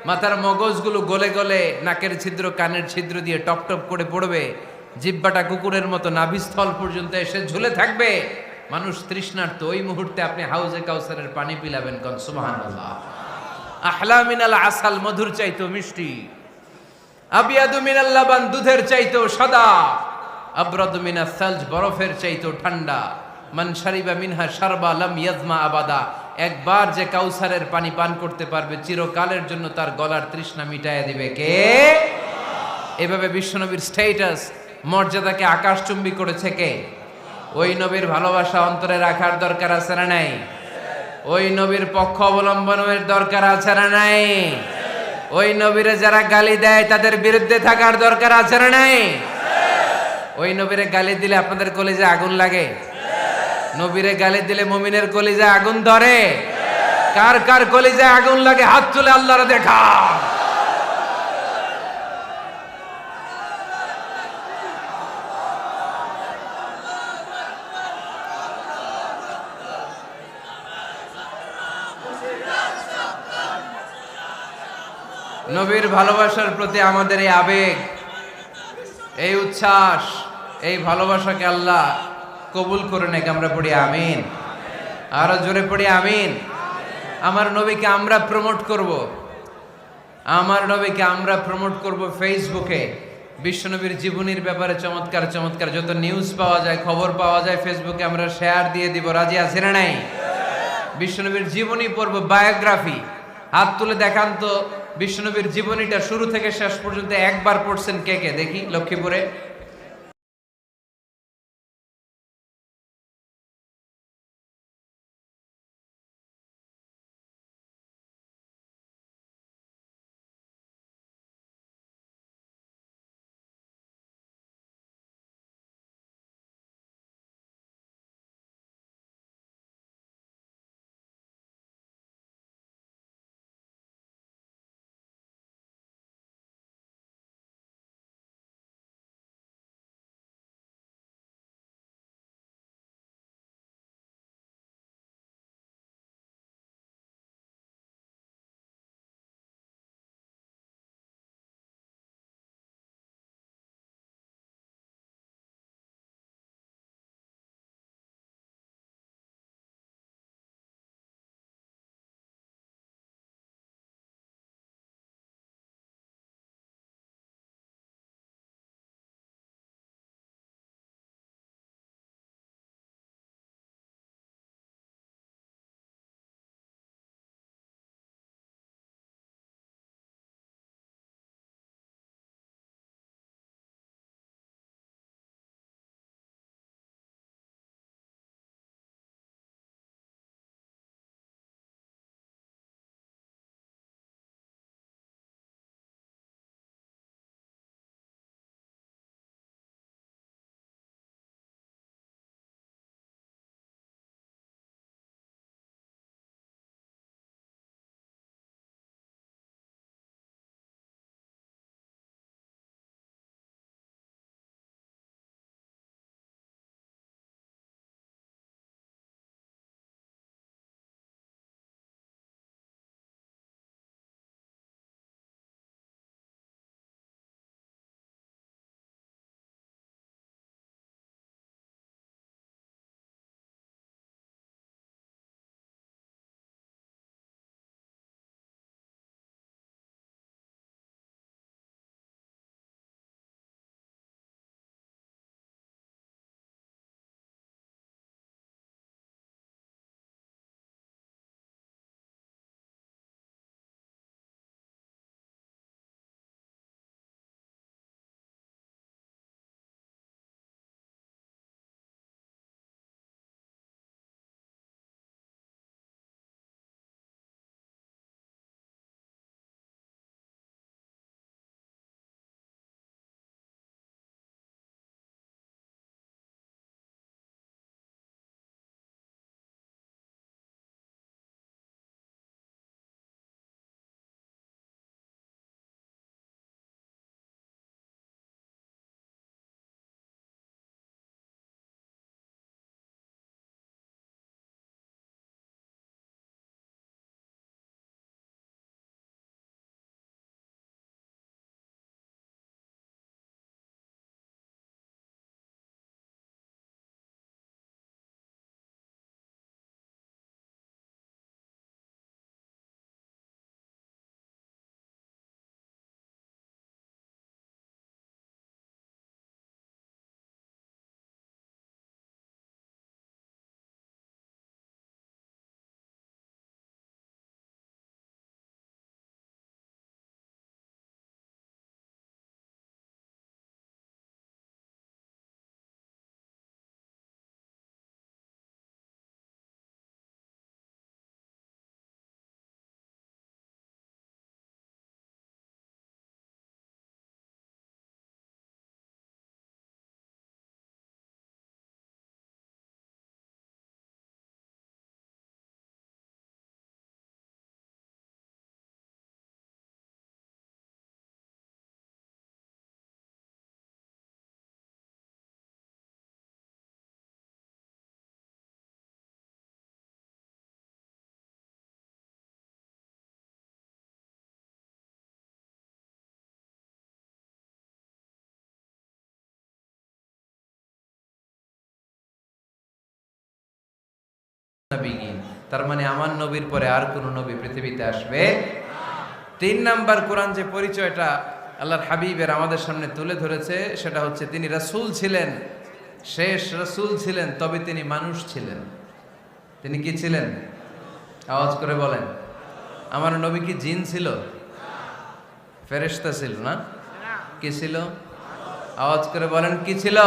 মাথার মগজগুলো গলে গলে নাকের ছিদ্র কানের ছিদ্র দিয়ে টপ টপ করে পড়বে, জিহ্বাটা কুকুরের মতো নাভিস্থল পর্যন্ত এসে ঝুলে থাকবে। মানুষ তৃষ্ণার্ত। ওই মুহূর্তে আপনি হাউজে কাউসারের পানি পিলাবেন। কোন সুবহানাল্লাহ। আহলা মিনাল আসাল, মধুর চাইতো মিষ্টি। আবিয়াদু মিনাল লাবান, দুধের চাইতেও সাদা। আবরাদু মিনাস সালজ, বরফের চাইতেও ঠান্ডা। মান শারিবা মিনহা শারবা লাম ইয়াজমা আবাদা, একবার যে কাউসারের পানি পান করতে পারবে চিরকালের জন্য তার গলার তৃষ্ণা মিটাইয়া দিবে কে? এভাবে বিশ্বনবীর স্ট্যাটাস, মর্যাদাকে আকাশচুম্বী করেছে কে? ওই নবীর ভালোবাসা অন্তরে রাখার দরকার আছে না নাই? ওই নবীর পক্ষ অবলম্বনের দরকার আছে না নাই? ওই নবীরে যারা গালি দেয় তাদের বিরুদ্ধে থাকার দরকার আছে না নাই? ওই নবীরে গালি দিলে আপনাদের কলিজায় আগুন লাগে? নবীরে গালি দিলে মুমিনের কলিজায় আগুন ধরে? কার কার কলিজায় আগুন লাগে হাত তুলে আল্লাহরে দেখা। নবীর ভালোবাসার প্রতি আমাদের এই আবেগ, এই উচ্ছ্বাস, এই ভালোবাসাকে আল্লাহ কবুল করে নেক। আমরা পড়ি আমিন। আরো জোরে পড়ি আমিন। আমার নবীকে আমরা প্রমোট করব, আমার নবীকে আমরা প্রমোট করব ফেসবুকে। বিশ্বনবীর জীবনীর ব্যাপারে চমৎকার চমৎকার যত নিউজ পাওয়া যায়, খবর পাওয়া যায়, ফেসবুকে আমরা শেয়ার দিয়ে দিব। রাজি আছে না নাই? বিশ্বনবীর জীবনী পড়ব, বায়োগ্রাফি। হাত তুলে দেখান তো বিশ্বনবীর জীবনীটা শুরু থেকে শেষ পর্যন্ত একবার পড়ছেন কে কে, দেখি লক্ষ্মীপুরে। নবীগিন, তার মানে আমার নবীর পরে আর কোন নবী পৃথিবীতে আসবে। 3 নাম্বার কোরআন যে পরিচয়টা আল্লাহর হাবিবের আমাদের সামনে তুলে ধরেছে সেটা হচ্ছে তিনি রাসূল ছিলেন, শেষ রাসূল ছিলেন, তবে তিনি মানুষ ছিলেন। তিনি কি ছিলেন? আওয়াজ করে বলেন। আমার নবী কি জিন ছিল? ফেরেশতা ছিল না? কি ছিল? আওয়াজ করে বলেন, কি ছিল?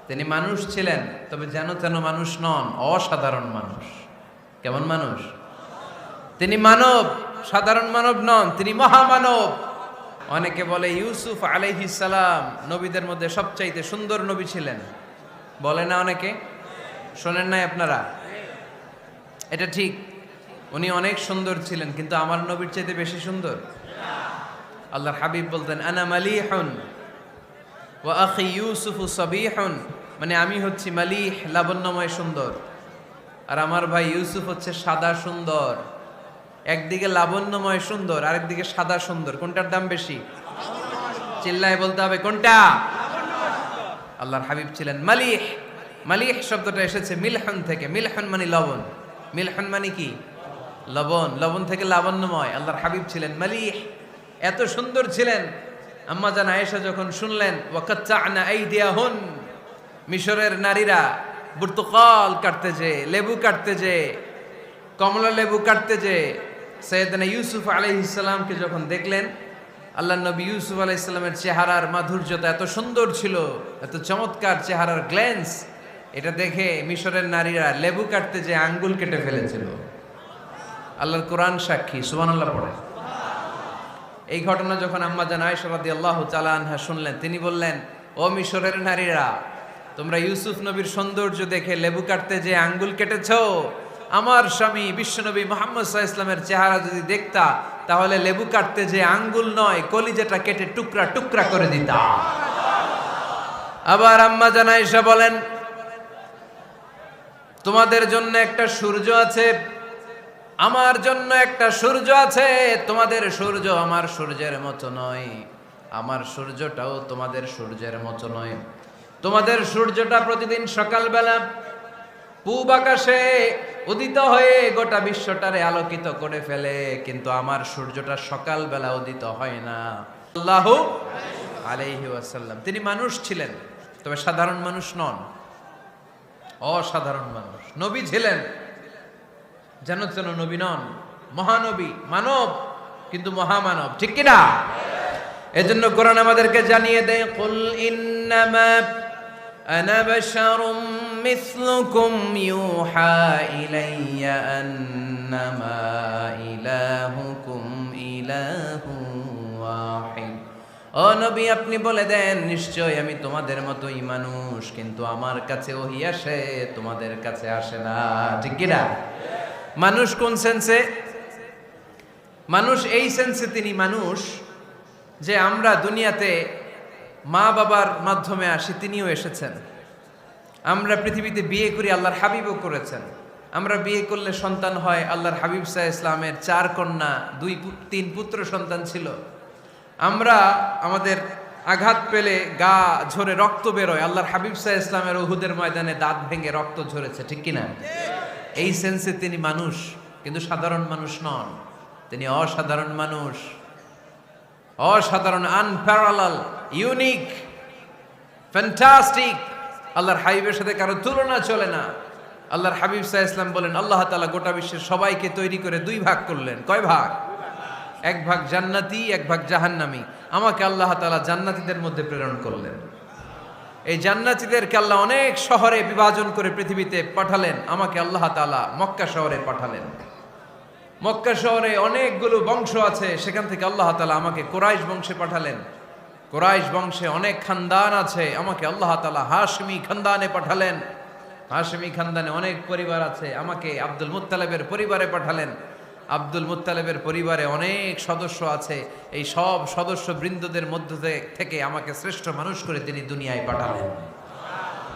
তিনি মানুষ ছিলেন, তবে যেন তেন মানুষ নন, অসাধারণ মানুষ। কেমন মানুষ? তিনি মানব, সাধারণ মানব নন, তিনি মহামানব। অনেকে বলে ইউসুফ আলাইহিস সালাম নবীদের মধ্যে সবচাইতে সুন্দর নবী ছিলেন, বলে না অনেকে? শোনেন নাই আপনারা? এটা ঠিক, উনি অনেক সুন্দর ছিলেন, কিন্তু আমার নবীর চাইতে বেশি সুন্দর? আল্লাহর হাবিব বলতেন আনা মালিহুন ওয়া আখি ইউসুফু সাবিহুন, মানে আমি হচ্ছি মালিহ, লাবণ্যময় সুন্দর, আর আমার ভাই ইউসুফ হচ্ছে সাদা সুন্দর। একদিকে লাবণ্যময় সুন্দর, আরেকদিকে সাদা সুন্দর, কোনটার দাম বেশি? চিল্লায় বলতে হবে কোনটা? আল্লাহর হাবিব ছিলেন মালিহ। মালিহ শব্দটা এসেছে মিলহন থেকে। মিলহন মানে লবণ, মিলহন মানে কি? লবণ। লবণ থেকে লাবণ্যময়। আল্লাহর হাবিব ছিলেন মালিহ, এত সুন্দর ছিলেন। আম্মা জান আয়েশা যখন শুনলেন ওয়াকাত্তা'না আইদিয়াহুন, মিশরের নারীরা বুর্তুকাল কাটতে যে, লেবু কাটতে যে, কমলা লেবু কাটতে যে সাইয়েদনা ইউসুফ আলাইহিস সালামকে যখন দেখলেন, আল্লাহর নবী ইউসুফ আলাইহিস সালামের চেহারার মাধুর্যতা এত সুন্দর ছিল, এত চমৎকার চেহারার গ্ল্যান্স, এটা দেখে মিশরের নারীরা লেবু কাটতে যে আঙ্গুল কেটে ফেলেছিল। আল্লাহর কোরআন সাক্ষী, সুবহানাল্লাহ পড়ে। এই ঘটনা যখন আম্মা জান আয়েশা রাদিয়াল্লাহু তাআলা আনহা শুনলেন, তিনি বললেন, ও মিশরের নারীরা, তোমরা ইউসুফ নবীর সৌন্দর্য দেখে লেবু কাটতে যে আঙ্গুল কেটেছো, আমার স্বামী বিশ্বনবী মুহাম্মদ সাল্লাল্লাহু আলাইহি ওয়াসাল্লামের চেহারা যদি দেখতা, তাহলে লেবু কাটতে যে আঙ্গুল নয়, কলিজাটা কেটে টুকরা টুকরা করে দিতা। আবার আম্মা জান আয়েশা বলেন, তোমাদের জন্য একটা সূর্য আছে, আমার জন্য একটা সূর্য আছে, তোমাদের সূর্য আমার সূর্যের মতো নয়, আমার সূর্যটাও তোমাদের সূর্যের মতো নয়। তোমাদের সূর্যটা প্রতিদিন সকালবেলা পূব আকাশে উদিত হয়ে গোটা বিশ্বটারে আলোকিত করে ফেলে, কিন্তু আমার সূর্যটা সকালবেলা উদিত হয় না। সাল্লাল্লাহু আলাইহি ওয়াসাল্লাম। তিনি মানুষ ছিলেন, তবে সাধারণ মানুষ নন, অসাধারণ মানুষ। নবী ছিলেন, যেন তেন নবী নন, মহানবী, মানব কিন্তু মহামানব, ঠিক কিনা? এজন্য কোরআন আমাদেরকে জানিয়ে দেয়, কুল ইন্নামা আনা বাশারুম মিসলুকুম ইউহা ইলাইয়া আন্নামা ইলাহুকুম ইলাহুন ওয়াহিদ। ও নবী, আপনি বলে দেন, নিশ্চয় আমি তোমাদের মতোই মানুষ, কিন্তু আমার কাছে ওহী আসে, তোমাদের কাছে আসে না, ঠিক কিনা? মানুষ কোন সেন্সে? মানুষ এই সেন্সে তিনি মানুষ যে আমরা দুনিয়াতে মা বাবার মাধ্যমে আসি, তিনিও এসেছেন। আমরা পৃথিবীতে বিয়ে করি, আল্লাহর হাবিবও করেছেন। আমরা বিয়ে করলে সন্তান হয়, আল্লাহর হাবিব সাল্লাল্লাহু আলাইহি ওয়াসাল্লামের 4 কন্যা, 3 পুত্র সন্তান ছিল। আমরা আমাদের আঘাত পেলে গা ঝরে রক্ত বেরোয়, আল্লাহর হাবিব সাল্লাল্লাহু আলাইহি ওয়াসাল্লামের উহুদের ময়দানে দাঁত ভেঙে রক্ত ঝরেছে, ঠিক কিনা? এই সেন্সে তিনি মানুষ, কিন্তু সাধারণ মানুষ নন, তিনি অসাধারণ মানুষ, অসাধারণ, আনপ্যারালাল, ইউনিক, ফ্যান্টাস্টিক। আল্লাহর হাবিবের সাথে কারো তুলনা চলে না। আল্লাহর হাবিব সাল্লাল্লাহু আলাইহি ওয়াসাল্লাম বলেন, আল্লাহ তাআলা গোটা বিশ্বের সবাইকে তৈরি করে 2 ভাগ করলেন। কয় ভাগ? 1 ভাগ জান্নাতি, 1 ভাগ জাহান্নামী। আমাকে আল্লাহ তাআলা জান্নাতীদের মধ্যে প্রেরণ করলেন। এই জান্নাতীদেরকে আল্লাহ অনেক শহরে বিভাজন করে পৃথিবীতে পাঠালেন, আমাকে আল্লাহ তাআলা মক্কা শহরে পাঠালেন। মক্কা শহরে অনেকগুলো বংশ আছে, সেখান থেকে আল্লাহ তাআলা আমাকে কুরাইশ বংশে পাঠালেন। কুরাইশ বংশে অনেক খানদান আছে, আমাকে আল্লাহ তাআলা হাশমি খানদানে পাঠালেন। হাশমি খানদানে অনেক পরিবার আছে, আমাকে আব্দুল মুত্তালিবের পরিবারে পাঠালেন। আব্দুল মুত্তালিবের পরিবারে অনেক সদস্য আছে, এই সব সদস্য বৃন্দদের মধ্য থেকে আমাকে শ্রেষ্ঠ মানুষ করে তিনি দুনিয়ায় পাঠালেন।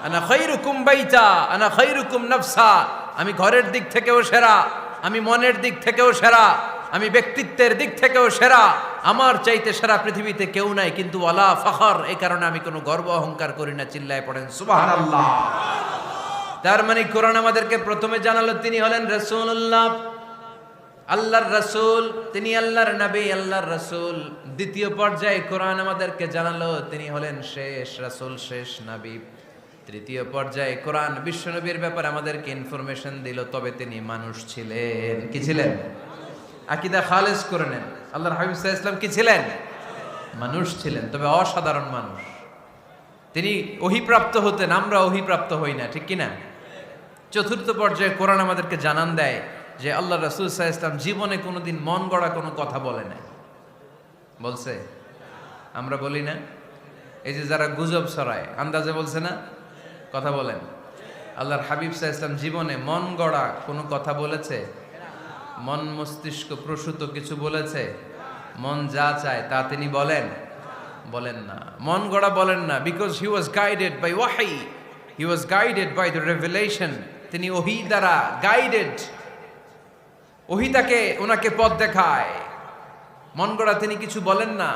আনা খায়রুকুম বাইতা আনা খায়রুকুম নাফসা, আমি ঘরের দিক থেকেও সেরা, আমি মনের দিক থেকেও সেরা, আমি ব্যক্তিত্বের দিক থেকেও সেরা, আমার চাইতে সেরা পৃথিবীতে কেউ নাই, কিন্তু ওয়ালা ফখর, এই কারণে আমি কোনো গর্ব অহংকার করি না। চিল্লায় পড়েন সুবহানাল্লাহ। তার মানে কোরআন আমাদেরকে প্রথমে জানালো তিনি হলেন রাসূলুল্লাহ, আল্লাহর রাসূল, তিনি আল্লাহর নবী, আল্লাহর রাসূল। দ্বিতীয় পর্যায়ে কোরআন আমাদেরকে জানালো তিনি হলেন শেষ রাসূল, শেষ নবী। তৃতীয় পর্যায়ে কোরআন বিশ্বনবীর ব্যাপারে আমাদেরকে ইনফরমেশন দিল, তবে তিনি মানুষ ছিলেন। কি ছিলেন? আকীদা খালেস করে নেন, আল্লাহর হাবিব সাল্লাল্লাহু আলাইহি ওয়াসাল্লাম কি ছিলেন? মানুষ ছিলেন, তবে অসাধারণ মানুষ। তিনি ওহীপ্রাপ্ত হতেন, আমরা ওহীপ্রাপ্ত হই না, ঠিক কি না? চতুর্থ পর্যায়ে কোরআন আমাদেরকে জানান দেয় যে আল্লাহ রাসূল সাল্লাল্লাহু আলাইহি ওয়াসাল্লাম জীবনে কোনোদিন মন গড়া কোনো কথা বলে না। বলছে? আমরা বলি না? এই যে যারা গুজব ছড়ায়, আন্দাজে বলছে না? কথা বলেন। আল্লাহর হাবিব সাল্লাল্লাহু আলাইহি ওয়াসাল্লাম জীবনে মন গড়া কোনো কথা বলেছে? মন মস্তিষ্ক প্রসূত কিছু বলেছে? মন যা চায় তা তিনি বলেন? বলেন না। মন গড়া বলেন না, because he was guided by ওয়াহি, he was guided by the revelation. তিনি ওহী দ্বারা গাইডেড, ওহী তাকে ওনাকে পথ দেখায়। মন গড়া তিনি কিছু বলেন না,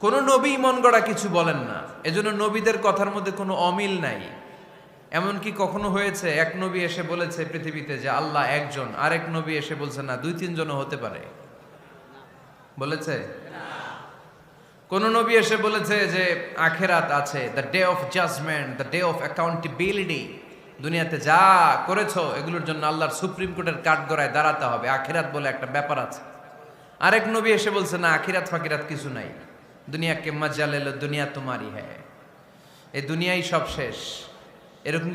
কোন নবী মন গড়া কিছু বলেন না। এজন্য নবীদের কথার মধ্যে কোনো অমিল নাই। এমনকি কখনো হয়েছে এক নবী এসে বলেছে পৃথিবীতে যে আল্লাহ একজন, আরেক নবী এসে বলছে না 2-3 জনও হতে পারে? বলেছে? কোন নবী এসে বলেছে যে আখিরাত আছে, the day of judgment, the day of accountability, দুনিয়াতে যা করেছো এগুলোর জন্য আল্লাহর সুপ্রিম কোর্টের কাঠগড়ায় দাঁড়াতে হবে, আখিরাত বলে একটা ব্যাপার আছে? আরেক নবী এসে বলছে না আখিরাত ফাকিরাত কিছু নাই, দুনিয়াকে মজা লেলো, দুনিয়া তোমারই হ্যায়, এই দুনিয়াই সব শেষ। এরকম